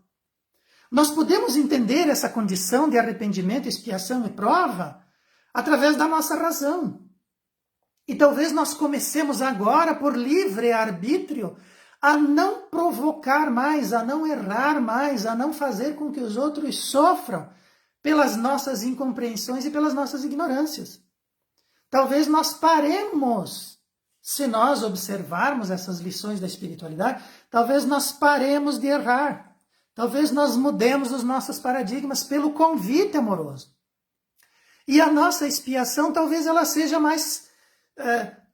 Nós podemos entender essa condição de arrependimento, expiação e prova através da nossa razão. E talvez nós comecemos agora, por livre arbítrio, a não provocar mais, a não errar mais, a não fazer com que os outros sofram pelas nossas incompreensões e pelas nossas ignorâncias. Talvez nós paremos, se nós observarmos essas lições da espiritualidade, talvez nós paremos de errar. Talvez nós mudemos os nossos paradigmas pelo convite amoroso. E a nossa expiação talvez ela seja mais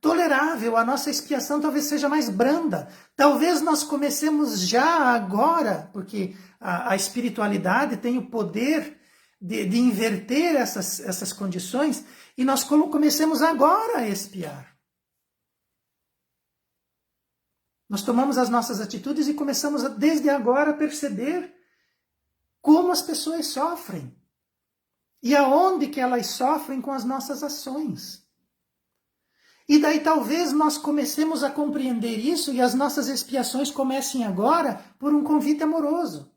tolerável, a nossa expiação talvez seja mais branda. Talvez nós comecemos já agora, porque a espiritualidade tem o poder de inverter essas condições, e nós comecemos agora a expiar. Nós tomamos as nossas atitudes e começamos desde agora a perceber como as pessoas sofrem e aonde que elas sofrem com as nossas ações. E daí talvez nós comecemos a compreender isso e as nossas expiações comecem agora por um convite amoroso.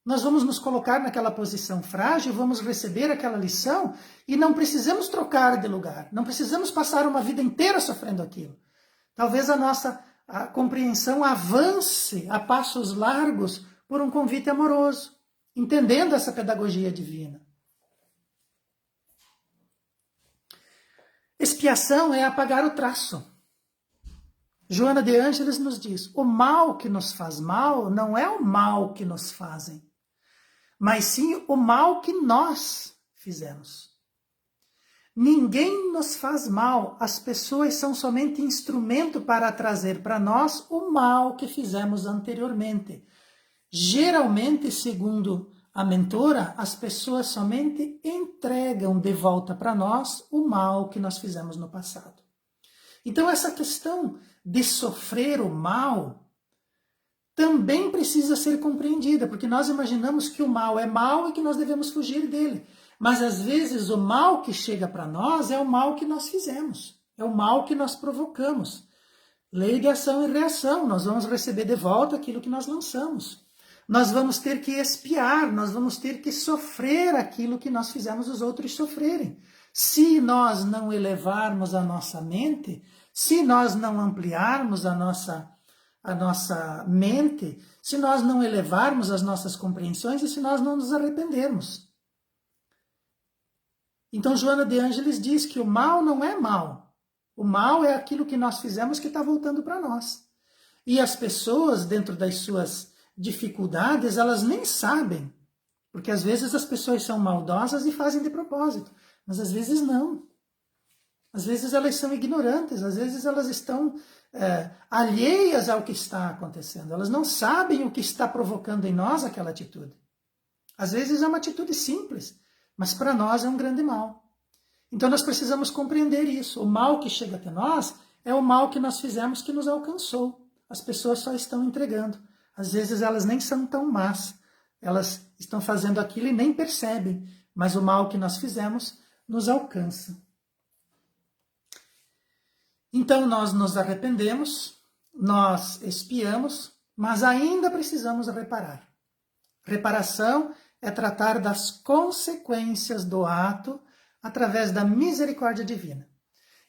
Nós vamos nos colocar naquela posição frágil, vamos receber aquela lição e não precisamos trocar de lugar, não precisamos passar uma vida inteira sofrendo aquilo. Talvez a nossa compreensão avance a passos largos por um convite amoroso, entendendo essa pedagogia divina. Expiação é apagar o traço. Joana de Ângeles nos diz, o mal que nos faz mal não é o mal que nos fazem, mas sim o mal que nós fizemos. Ninguém nos faz mal, as pessoas são somente instrumento para trazer para nós o mal que fizemos anteriormente. Geralmente, segundo a mentora, as pessoas somente entregam de volta para nós o mal que nós fizemos no passado. Então essa questão de sofrer o mal também precisa ser compreendida, porque nós imaginamos que o mal é mal e que nós devemos fugir dele. Mas às vezes o mal que chega para nós é o mal que nós fizemos, é o mal que nós provocamos. Lei de ação e reação, nós vamos receber de volta aquilo que nós lançamos. Nós vamos ter que expiar, nós vamos ter que sofrer aquilo que nós fizemos os outros sofrerem. Se nós não elevarmos a nossa mente, se nós não ampliarmos a nossa mente, se nós não elevarmos as nossas compreensões e se nós não nos arrependermos. Então Joana de Ângeles diz que o mal não é mal. O mal é aquilo que nós fizemos que está voltando para nós. E as pessoas, dentro das suas dificuldades, elas nem sabem. Porque às vezes as pessoas são maldosas e fazem de propósito. Mas às vezes não. Às vezes elas são ignorantes, às vezes elas estão alheias ao que está acontecendo. Elas não sabem o que está provocando em nós aquela atitude. Às vezes é uma atitude simples, mas para nós é um grande mal. Então nós precisamos compreender isso. O mal que chega até nós é o mal que nós fizemos que nos alcançou. As pessoas só estão entregando. Às vezes elas nem são tão más. Elas estão fazendo aquilo e nem percebem. Mas o mal que nós fizemos nos alcança. Então nós nos arrependemos, nós expiamos, mas ainda precisamos reparar. Reparação é tratar das consequências do ato através da misericórdia divina.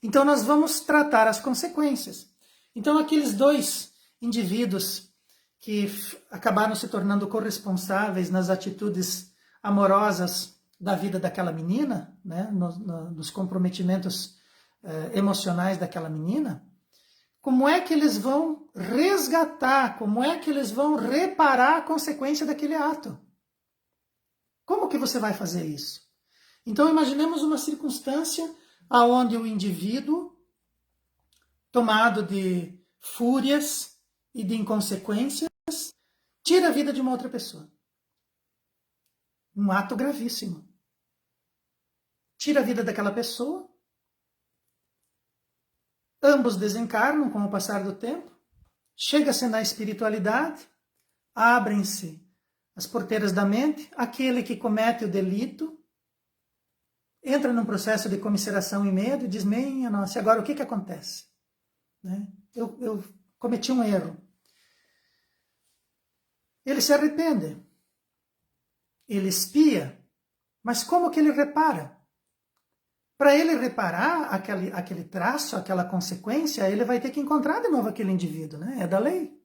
Então nós vamos tratar as consequências. Então aqueles dois indivíduos que acabaram se tornando corresponsáveis nas atitudes amorosas da vida daquela menina, né, nos comprometimentos emocionais daquela menina, como é que eles vão resgatar, como é que eles vão reparar a consequência daquele ato? Como que você vai fazer isso? Então imaginemos uma circunstância onde o indivíduo, tomado de fúrias e de inconsequências, tira a vida de uma outra pessoa. Um ato gravíssimo. Tira a vida daquela pessoa. Ambos desencarnam com o passar do tempo. Chega-se na espiritualidade. Abrem-se as porteiras da mente. Aquele que comete o delito entra num processo de comiseração e medo e diz, minha nossa, e agora o que acontece? Né? Eu cometi um erro. Ele se arrepende. Ele expia. Mas como que ele repara? Para ele reparar aquele traço, aquela consequência, ele vai ter que encontrar de novo aquele indivíduo, né? É da lei.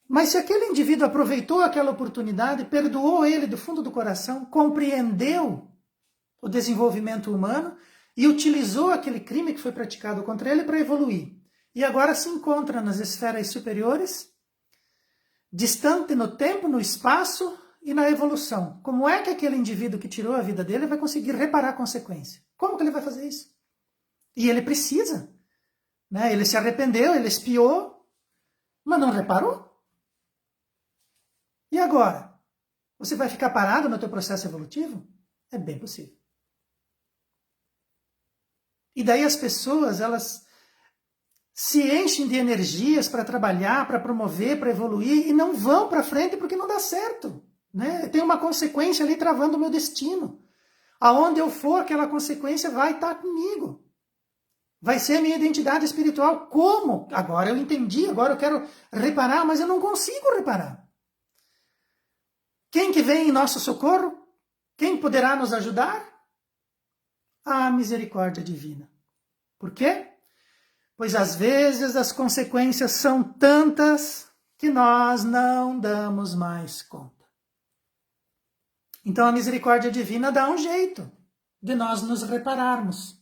Mas se aquele indivíduo aproveitou aquela oportunidade, perdoou ele do fundo do coração, compreendeu o desenvolvimento humano e utilizou aquele crime que foi praticado contra ele para evoluir. E agora se encontra nas esferas superiores, distante no tempo, no espaço e na evolução. Como é que aquele indivíduo que tirou a vida dele vai conseguir reparar a consequência? Como que ele vai fazer isso? E ele precisa. Né? Ele se arrependeu, ele expiou, mas não reparou. E agora? Você vai ficar parado no teu processo evolutivo? É bem possível. E daí as pessoas, elas se enchem de energias para trabalhar, para promover, para evoluir, e não vão para frente porque não dá certo. Né? Tem uma consequência ali travando o meu destino. Aonde eu for, aquela consequência vai estar comigo. Vai ser a minha identidade espiritual. Como? Agora eu entendi, agora eu quero reparar, mas eu não consigo reparar. Quem que vem em nosso socorro? Quem poderá nos ajudar? A misericórdia divina. Por quê? Pois às vezes as consequências são tantas que nós não damos mais conta. Então a misericórdia divina dá um jeito de nós nos repararmos.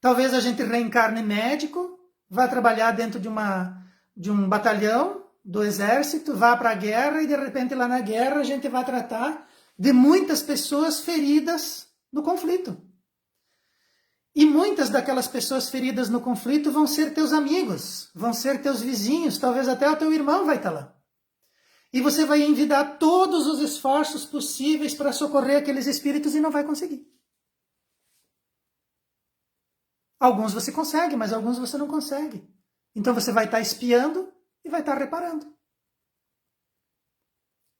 Talvez a gente reencarne médico, vá trabalhar dentro de um batalhão do exército, vá para a guerra e de repente lá na guerra a gente vai tratar de muitas pessoas feridas no conflito. E muitas daquelas pessoas feridas no conflito vão ser teus amigos, vão ser teus vizinhos, talvez até o teu irmão vai estar lá. E você vai envidar todos os esforços possíveis para socorrer aqueles espíritos e não vai conseguir. Alguns você consegue, mas alguns você não consegue. Então você vai estar espiando e vai estar reparando.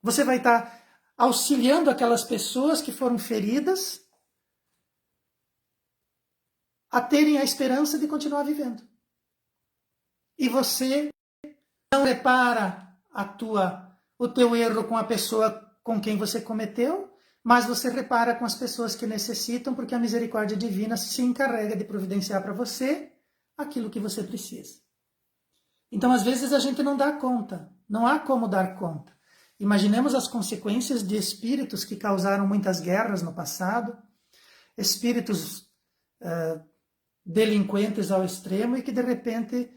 Você vai estar auxiliando aquelas pessoas que foram feridas a terem a esperança de continuar vivendo. E você não repara o teu erro com a pessoa com quem você cometeu, mas você repara com as pessoas que necessitam, porque a misericórdia divina se encarrega de providenciar para você aquilo que você precisa. Então, às vezes, a gente não dá conta, não há como dar conta. Imaginemos as consequências de espíritos que causaram muitas guerras no passado, espíritos delinquentes ao extremo e que, de repente,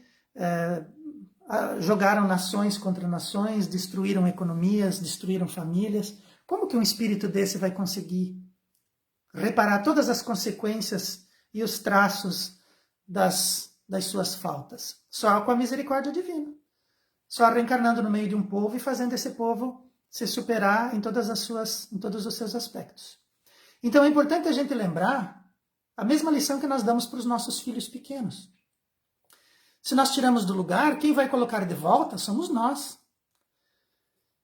jogaram nações contra nações, destruíram economias, destruíram famílias. Como que um espírito desse vai conseguir reparar todas as consequências e os traços das suas faltas? Só com a misericórdia divina. Só reencarnando no meio de um povo e fazendo esse povo se superar em todos os seus aspectos. Então é importante a gente lembrar a mesma lição que nós damos para os nossos filhos pequenos. Se nós tiramos do lugar, quem vai colocar de volta somos nós.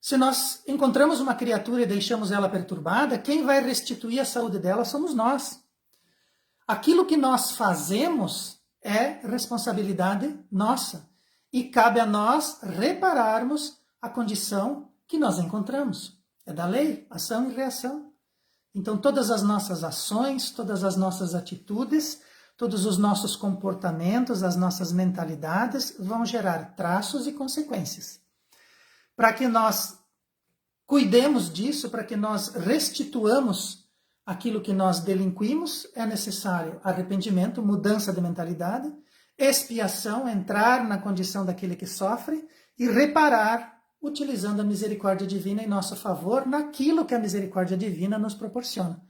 Se nós encontramos uma criatura e deixamos ela perturbada, quem vai restituir a saúde dela somos nós. Aquilo que nós fazemos é responsabilidade nossa. E cabe a nós repararmos a condição que nós encontramos. É da lei, ação e reação. Então todas as nossas ações, todas as nossas atitudes, todos os nossos comportamentos, as nossas mentalidades vão gerar traços e consequências. Para que nós cuidemos disso, para que nós restituamos aquilo que nós delinquimos, é necessário arrependimento, mudança de mentalidade, expiação, entrar na condição daquele que sofre e reparar, utilizando a misericórdia divina em nosso favor, naquilo que a misericórdia divina nos proporciona.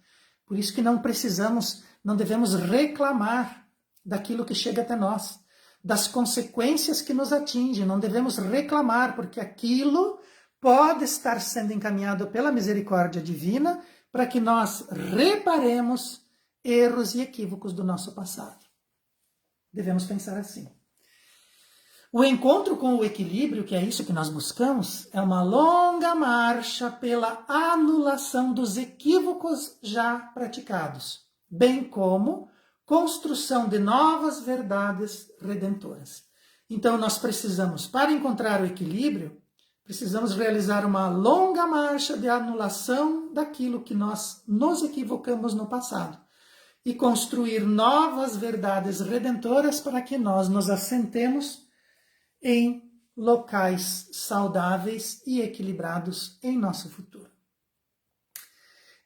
Por isso que não devemos reclamar daquilo que chega até nós, das consequências que nos atingem, não devemos reclamar, porque aquilo pode estar sendo encaminhado pela misericórdia divina para que nós reparemos erros e equívocos do nosso passado. Devemos pensar assim. O encontro com o equilíbrio, que é isso que nós buscamos, é uma longa marcha pela anulação dos equívocos já praticados, bem como construção de novas verdades redentoras. Então nós precisamos, para encontrar o equilíbrio, precisamos realizar uma longa marcha de anulação daquilo que nós nos equivocamos no passado e construir novas verdades redentoras para que nós nos assentemos em locais saudáveis e equilibrados em nosso futuro.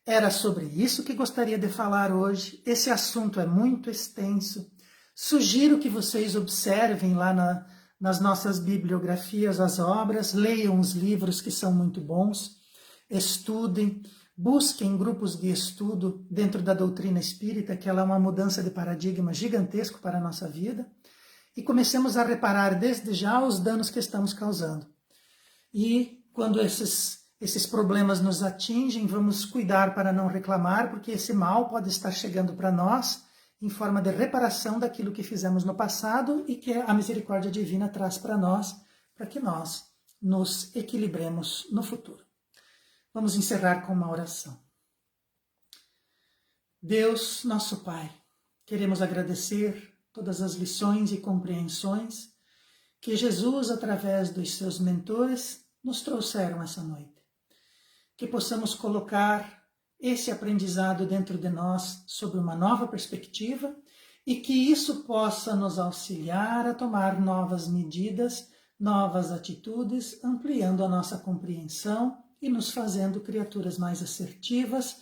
Era sobre isso que gostaria de falar hoje. Esse assunto é muito extenso. Sugiro que vocês observem lá nas nossas bibliografias as obras, leiam os livros que são muito bons, estudem, busquem grupos de estudo dentro da doutrina espírita, que ela é uma mudança de paradigma gigantesco para a nossa vida, e comecemos a reparar desde já os danos que estamos causando. E quando esses problemas nos atingem, vamos cuidar para não reclamar, porque esse mal pode estar chegando para nós em forma de reparação daquilo que fizemos no passado e que a misericórdia divina traz para nós, para que nós nos equilibremos no futuro. Vamos encerrar com uma oração. Deus, nosso Pai, queremos agradecer todas as lições e compreensões que Jesus, através dos seus mentores, nos trouxeram essa noite. Que possamos colocar esse aprendizado dentro de nós sob uma nova perspectiva e que isso possa nos auxiliar a tomar novas medidas, novas atitudes, ampliando a nossa compreensão e nos fazendo criaturas mais assertivas,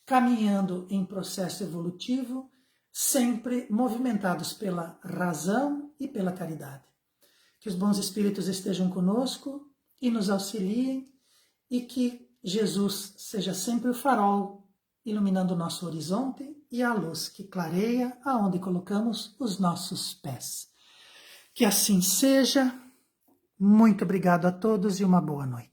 caminhando em processo evolutivo, sempre movimentados pela razão e pela caridade. Que os bons espíritos estejam conosco e nos auxiliem e que Jesus seja sempre o farol iluminando o nosso horizonte e a luz que clareia aonde colocamos os nossos pés. Que assim seja. Muito obrigado a todos e uma boa noite.